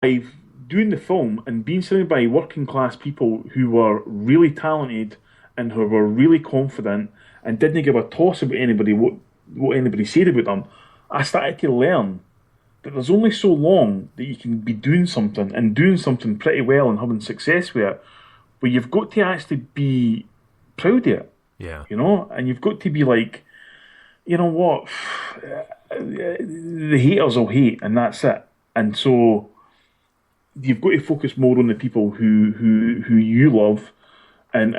by doing the film and being surrounded by working class people who were really talented and who were really confident and didn't give a toss about anybody what anybody said about them, I started to learn that there's only so long that you can be doing something and doing something pretty well and having success with it, but you've got to actually be proud of it, Yeah. and you've got to be like, you know what, the haters will hate, and that's it. And so you've got to focus more on the people who you love, and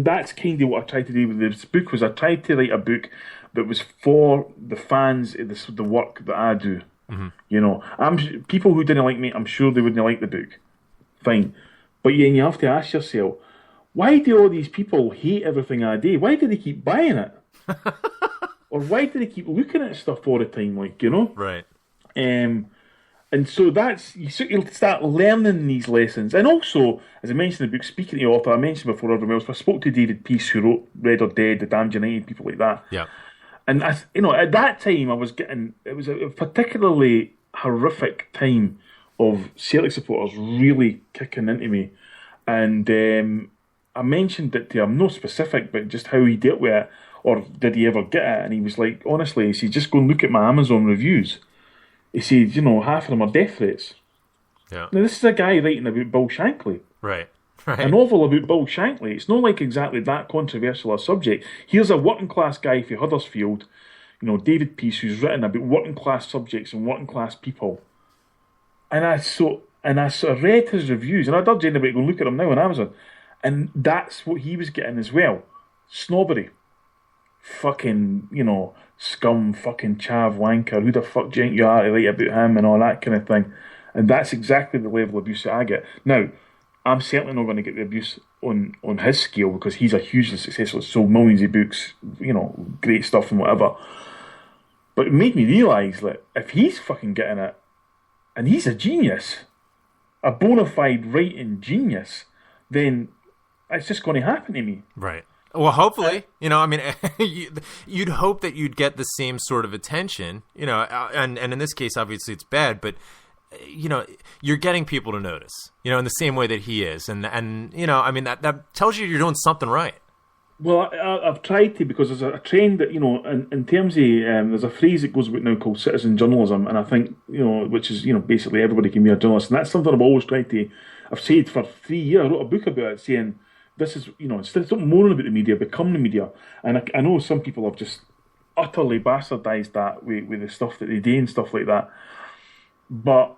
that's kind of what I tried to do with this book. Was I tried to write a book that was for the fans of the work that I do. Mm-hmm. I'm people who didn't like me. I'm sure they wouldn't like the book. Fine, but you have to ask yourself, why do all these people hate everything I do? Why do they keep buying it? Or why do they keep looking at stuff all the time? Right. And so you'll start learning these lessons. And also, as I mentioned in the book, speaking to the author, I mentioned before everyone else, I spoke to David Peace, who wrote Red or Dead, The Damned United, people like that. Yeah. And at that time, it was a particularly horrific time of Celtic supporters really kicking into me. And I mentioned it to him, no specific, but just how he dealt with it, or did he ever get it? And he was like, honestly, he said, just go and look at my Amazon reviews. He said, half of them are death threats. Yeah. Now, this is a guy writing about Bill Shankly. Right. A Right. novel about Bill Shankly. It's not like exactly that controversial a subject. Here's a working class guy from Huddersfield, David Peace, who's written about working class subjects and working class people. And I sort of read his reviews, and I urge anybody to go look at them now on Amazon. And that's what he was getting as well. Snobbery. Fucking, scum, fucking chav wanker. Who the fuck do you think you are to write about him and all that kind of thing. And that's exactly the level of abuse that I get. Now, I'm certainly not going to get the abuse on his scale because he's a hugely successful, sold millions of books, great stuff and whatever. But it made me realise that if he's fucking getting it, and he's a genius, a bona fide writing genius, then it's just going to happen to me. Right. Well, hopefully, you'd hope that you'd get the same sort of attention, and in this case, obviously it's bad, but you're getting people to notice, in the same way that he is. And that tells you you're doing something right. Well, I've tried to, because there's a trend that, in terms of, there's a phrase that goes about now called citizen journalism, and I think, which is, basically everybody can be a journalist. And that's something I've always tried to, I've said for 3 years, I wrote a book about it saying, this is, instead of moaning about the media, become the media. And I know some people have just utterly bastardised that with the stuff that they do and stuff like that. But,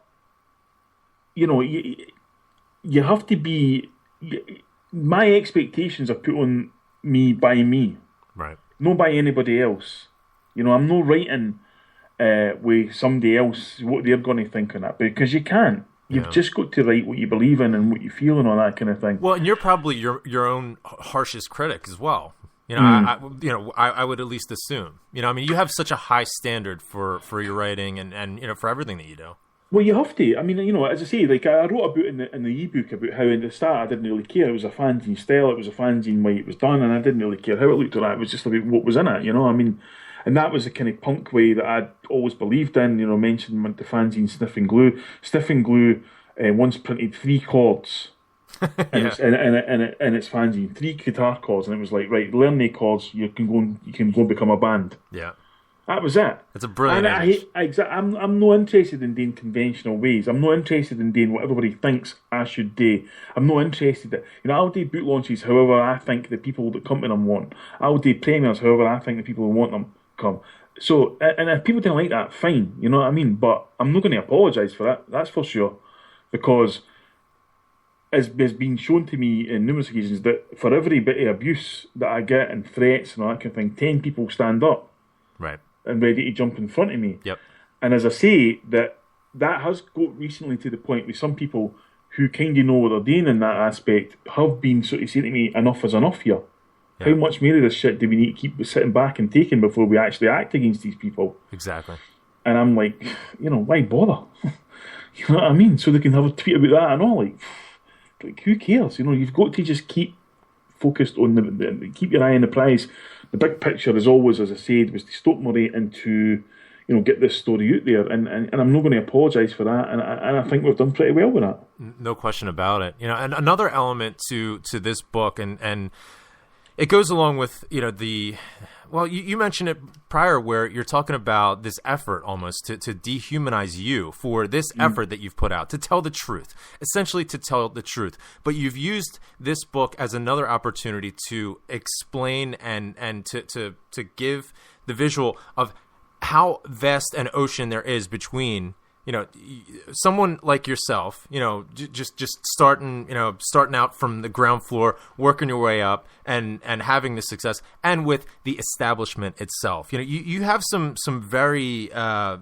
you have to be, my expectations are put on me by me, right? Not by anybody else. I'm not writing with somebody else what they're going to think on that, because you can't. You've just got to write what you believe in and what you feel and all that kind of thing. Well, and you're probably your own harshest critic as well. I would at least assume. You have such a high standard for your writing and for everything that you do. Well, you have to. As I say, like I wrote about in the ebook about how in the start I didn't really care. It was a fanzine style. It was a fanzine way it was done, and I didn't really care how it looked or that. It was just about what was in it. And that was the kind of punk way that I'd always believed in. Mentioned the fanzine Sniff and Glue. Sniff and Glue once printed 3 chords. And it's fanzine, 3 guitar chords, and it was like, right, learn the chords. You can go and become a band. Yeah. That was it. It's a brilliant image. I'm not interested in doing conventional ways. I'm not interested in doing what everybody thinks I should do. I'm not interested in, I'll do boot launches however I think the people that come to them want. I'll do premieres however I think the people who want them come. So, and if people don't like that, fine, you know what I mean? But I'm not going to apologise for it, that's for sure. Because as has been shown to me in numerous occasions that for every bit of abuse that I get and threats and all that kind of thing, 10 people stand up. Right. And ready to jump in front of me. Yep. And as I say, that has got recently to the point with some people who kind of know what they're doing in that aspect have been sort of saying to me, enough is enough here. Yep. How much more of this shit do we need to keep sitting back and taking before we actually act against these people? Exactly. And I'm like, why bother? You know what I mean? So they can have a tweet about that and all. Like who cares? You've got to just keep focused on keep your eye on the prize. The big picture, as always, as I said, was to stoke Murray into, get this story out there, and I'm not going to apologise for that, and I think we've done pretty well with that. No question about it. And another element to this book, and it goes along with you mentioned it prior, where you're talking about this effort almost to dehumanize you for this effort that you've put out to tell the truth, essentially to tell the truth. But you've used this book as another opportunity to explain and to give the visual of how vast an ocean there is between someone like yourself, just starting out from the ground floor, working your way up and having the success, and with the establishment itself. You have some very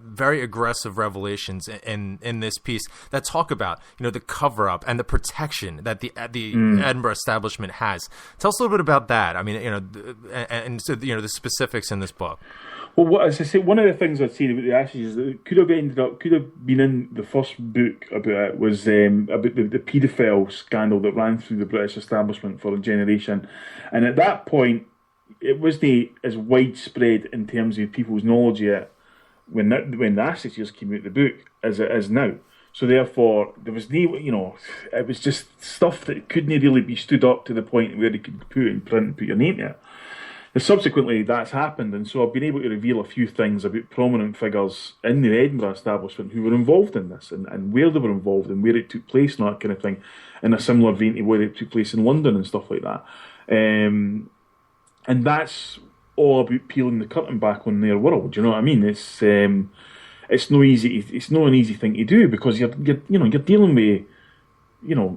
very aggressive revelations in this piece that talk about the cover up and the protection that the Edinburgh establishment has. Tell us a little bit about that. I mean, and so the specifics in this book. Well, as I say, one of the things I'd say about the Ashes is that it could have been in the first book about it, was about the paedophile scandal that ran through the British establishment for a generation. And at that point, it wasn't as widespread in terms of people's knowledge yet when the Ashes years came out, the book, as it is now. So therefore, there was no, it was just stuff that couldn't really be stood up to the point where they could put it in print and put your name to it. Subsequently, that's happened, and so I've been able to reveal a few things about prominent figures in the Edinburgh establishment who were involved in this, and where they were involved, and where it took place, and that kind of thing, in a similar vein to where it took place in London and stuff like that. And that's all about peeling the curtain back on their world. You know what I mean? It's no easy. It's not an easy thing to do, because you're dealing with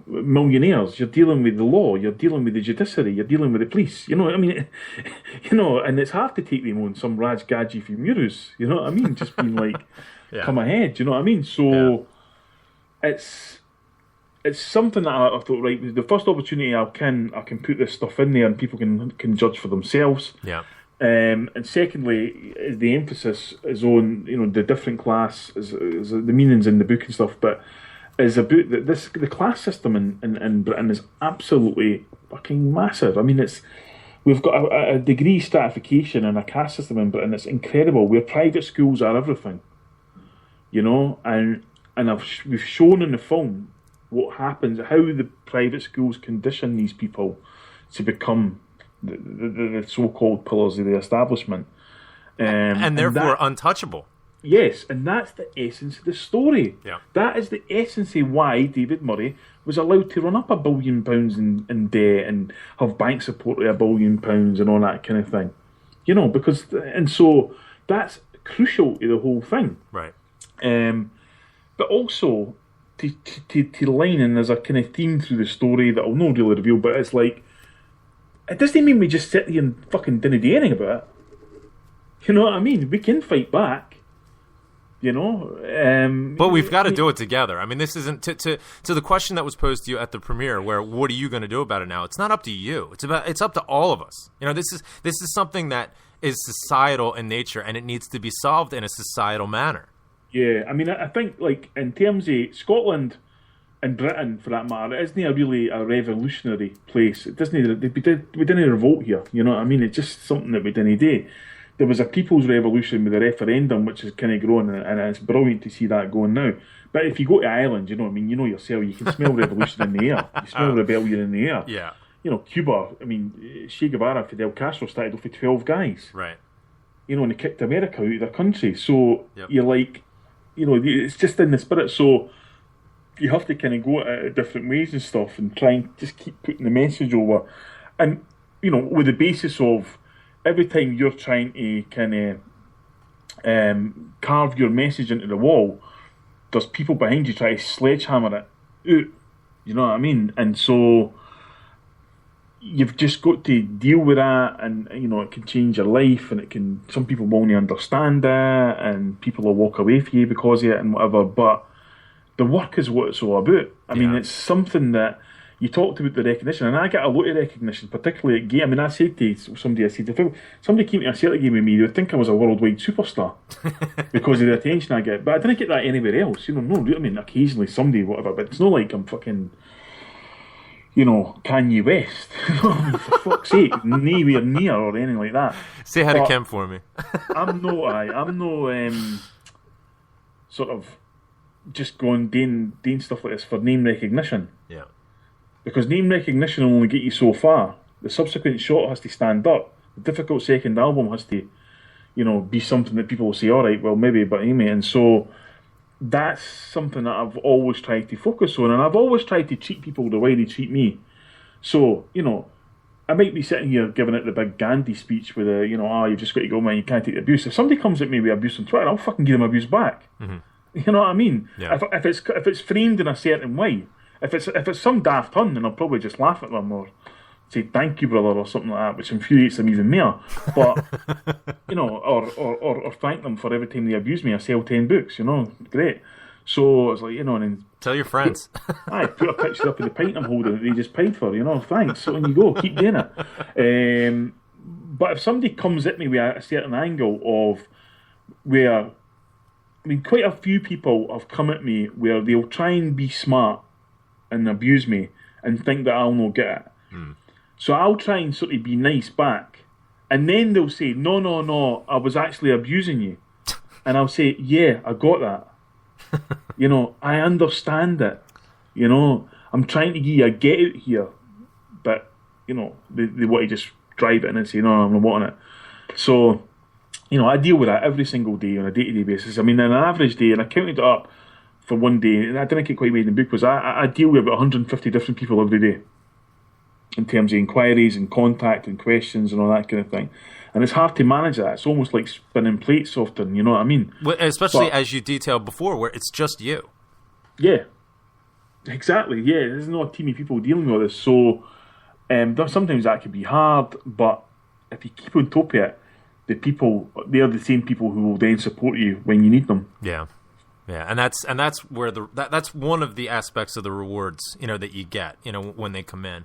millionaires, you're dealing with the law, you're dealing with the judiciary, you're dealing with the police. You know what I mean? And it's hard to take them on some Raj Gaji from Euros. You know what I mean? Just being like, come ahead. You know what I mean? So it's something that I thought, right, the first opportunity I can put this stuff in there and people can judge for themselves. Yeah. And secondly, the emphasis is on the different class, is the meanings in the book and stuff, but is about that the class system in Britain is absolutely fucking massive. I mean, we've got a degree stratification and a caste system in Britain that's incredible, where private schools are everything, and we've shown in the film what happens, how the private schools condition these people to become the so-called pillars of the establishment, and therefore untouchable. Yes, and that's the essence of the story. Yeah. That is the essence of why David Murray was allowed to run up £1 billion in debt and have bank support of £1 billion and all that kind of thing. So that's crucial to the whole thing. Right. But also, to line in, there's a kind of theme through the story that I'll not really reveal, but it's like, it doesn't mean we just sit here and fucking didn't do anything about it. You know what I mean? We can fight back. But we've got to do it together. I mean, this isn't to the question that was posed to you at the premiere, where what are you going to do about it now? It's not up to you. It's up to all of us. This is something that is societal in nature, and it needs to be solved in a societal manner. Yeah, I mean, I think, like, in terms of Scotland and Britain, for that matter, it isn't really a revolutionary place. It doesn't. We didn't revolt here. You know what I mean? It's just something that we didn't do. There was a people's revolution with a referendum, which is kind of growing, and it's brilliant to see that going now. But if you go to Ireland, you know what I mean, yourself, you can smell revolution in the air. You smell rebellion in the air. Yeah. Cuba, I mean, Che Guevara, Fidel Castro started off with 12 guys. Right. And they kicked America out of their country. So you're like, it's just in the spirit. So you have to kind of go at it different ways and stuff, and try and just keep putting the message over. And, with the basis of, every time you're trying to kind of carve your message into the wall, there's people behind you trying to sledgehammer it out. You know what I mean? And so you've just got to deal with that, and it can change your life, and some people won't understand it, and people will walk away from you because of it and whatever. But the work is what it's all about. I mean, it's something that. You talked about the recognition, and I get a lot of recognition, particularly at game. I mean, I said to somebody, if somebody came to a Celtic game with me, they would think I was a worldwide superstar because of the attention I get. But I didn't get that anywhere else. No, I mean, occasionally somebody, whatever, but it's not like I'm fucking, Kanye West. For fuck's sake, nowhere near or anything like that. Say hi to Kim for me. I'm no sort of just going doing stuff like this for name recognition. Yeah. Because name recognition will only get you so far. The subsequent shot has to stand up. The difficult second album has to, be something that people will say, all right, well, maybe, but hey, mate. And so that's something that I've always tried to focus on. And I've always tried to treat people the way they treat me. So, I might be sitting here giving it the big Gandhi speech with you've just got to go, man, you can't take the abuse. If somebody comes at me with abuse on Twitter, I'll fucking give them abuse back. Mm-hmm. You know what I mean? Yeah. If it's framed in a certain way, if it's some daft hun, then I'll probably just laugh at them or say thank you, brother, or something like that, which infuriates them even more. But or thank them for every time they abuse me. I sell 10 books. Great. So it's like and then tell your friends. Put a picture up of the pint I'm holding that they just paid for. Thanks. So when you go, keep doing it. But if somebody comes at me with a certain angle of where, quite a few people have come at me where they'll try and be smart and abuse me and think that I'll not get it. Mm. So I'll try and sort of be nice back. And then they'll say, no, I was actually abusing you. And I'll say, yeah, I got that. I understand it. I'm trying to give you a get out here. But, they want to just drive it in and say, no, I'm not wanting it. So, I deal with that every single day on a day-to-day basis. On an average day, and I counted it up for one day, and I didn't get quite made in the book, was I deal with about 150 different people every day in terms of inquiries and contact and questions and all that kind of thing. And it's hard to manage that. It's almost like spinning plates often, you know what I mean? Well, especially as you detailed before, where it's just you. Yeah, exactly, yeah. There's not a team of people dealing with this, so sometimes that can be hard, but if you keep on top of it, they're the same people who will then support you when you need them. Yeah. Yeah, and that's where that's one of the aspects of the rewards, that you get, when they come in.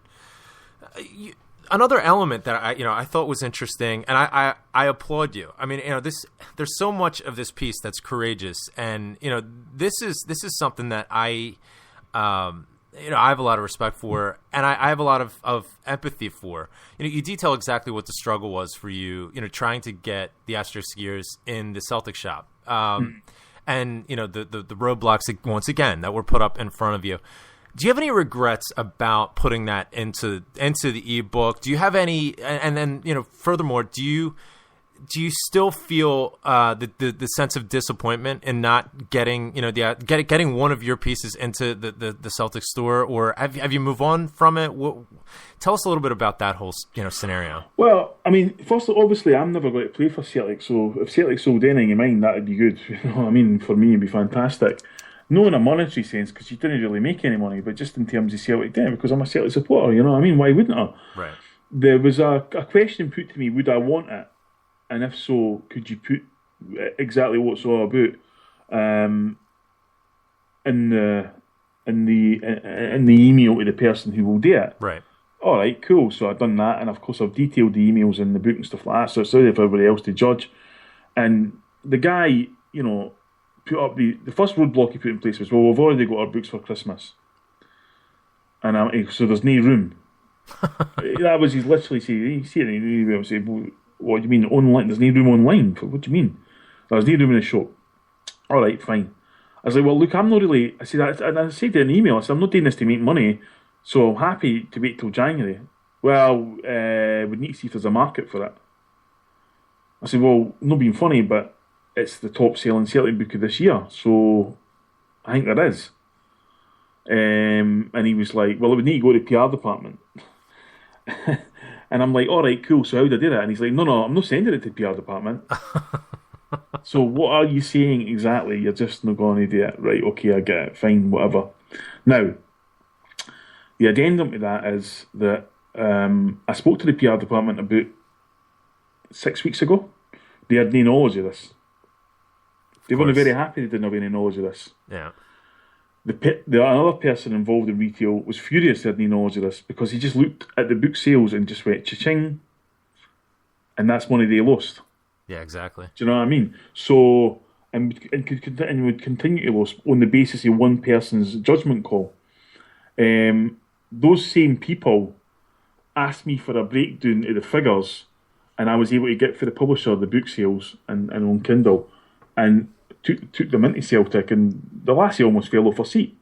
Another element that I thought was interesting, and I applaud you. There's so much of this piece that's courageous, and this is something that I have a lot of respect for, and I have a lot of empathy for. You detail exactly what the struggle was for you, trying to get the Astro skiers in the Celtic shop. And the roadblocks once again that were put up in front of you. Do you have any regrets about putting that into the ebook? Do you have any? And then furthermore, do you still feel the sense of disappointment in not getting getting one of your pieces into the Celtic store, or have you moved on from it? Tell us a little bit about that whole scenario. Well, first obviously I'm never going to play for Celtic, so if Celtic sold anything in mine, that'd be good. For me it'd be fantastic. No in a monetary sense, because you didn't really make any money, but just in terms of Celtic then, because I'm a Celtic supporter, why wouldn't I? Right. There was a question put to me, would I want it? And if so, could you put exactly what it's all about in the email to the person who will do it? Right. All right, cool. So I've done that, and of course I've detailed the emails in the book and stuff like that. So it's out for everybody else to judge. And the guy, put up the first roadblock he put in place was, well, we've already got our books for Christmas, and so there's no room. That was he's literally saying. He said, well, what do you mean online? There's no room online. What do you mean? There's no room in the shop. All right, fine. I was like, well, look, I'm not really. I said in an email, I said, I'm not doing this to make money, so I'm happy to wait till January. Well, we need to see if there's a market for it. I said, well, not being funny, but it's the top selling Celtic book of this year, so I think there is. And he was like, well, it would need to go to the PR department. And I'm like, all right, cool, so how do I do that? And he's like, no, I'm not sending it to the PR department. So what are you saying exactly? You're just not going to do it. Right, okay, I get it, fine, whatever. Now, the addendum to that is that I spoke to the PR department about 6 weeks ago. They had no knowledge of this. They weren't very happy they didn't have any knowledge of this. Yeah. The another person involved in retail was furious they had no knowledge of this, because he just looked at the book sales and just went cha-ching, and that's money they lost. Yeah, exactly. Do you know what I mean? So, and would continue to lose on the basis of one person's judgment call. The those same people asked me for a breakdown of the figures, and I was able to get for the publisher the book sales and on Kindle, and took them into Celtic, and the lassie almost fell off her seat.